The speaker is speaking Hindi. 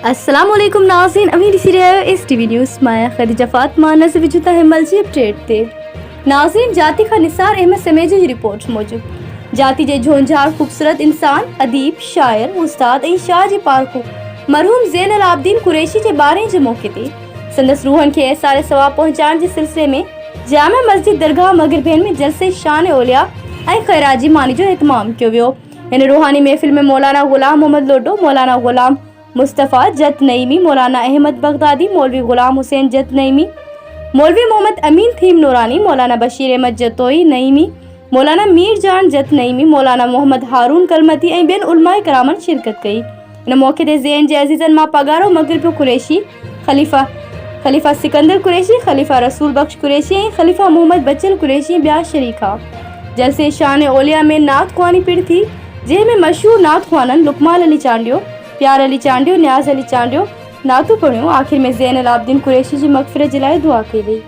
अस्सलाम वालेकुम नाज़रीन, अमीर सी रहे हो इस टीवी न्यूज़ में खदीजा फातिमा नज़र विजुता है मलजी अपडेट ते नाज़रीन जाति का निसार अहमद समेत जी रिपोर्ट मौजूद जाति जे झोंझार खूबसूरत इंसान अदीब शायर उस्ताद ऐं शाह जी पार्को मरहूम ज़ैनुल आबिदीन कुरैशी जे बारे जे मौके ते संदस रूहन के एसारे सवाब पहुंचाने जे सिलसिले में जामा मस्जिद दरगाह मगरबैन में जलसे शान औलिया ऐं खैराजी मानी जो एहतमाम कियो वियो। इन रूहानी महफिल में मौलाना गुलाम मोहम्मद लोडो, मौलाना गुलाम मुस्तफ़ा जत नईमी, मौलाना अहमद बगदादी, मौलवी गुलाम हुसैन जत नईमी, मौलवी मोहम्मद अमीन थीम नूरानी, मौलाना बशीर अहमद जतोई नईमी, मौलाना मीर जान जत नईमी, मौलाना मोहम्मद हारून कलमती ऐं ॿियनि उलमाए करामन शिरकत कई। इन मौके ते ज़ैन जे अज़ीज़न मां पगारो मगरिब कुरैशी, खलीफ़ा सिकंदर कुरैशी, खलीफ़ा रसूल बख्श कुरैशी ऐं खलीफ़ा मोहम्मद बचल कुरैशी ॿिया शरीका। जलसे शान औलिया में नात ख़्वानी पिण थी, जंहिंमें मशहूर नात ख़्वाननि लुकमान अली चांडियो, प्यार अली चांडियो, न्याज़ अली चांडियो नातू पढ़ियो। आखिर में ज़ैनुल आबिदीन कुरैशी जी मग़फ़िरत जे लाइ दुआ कई वई।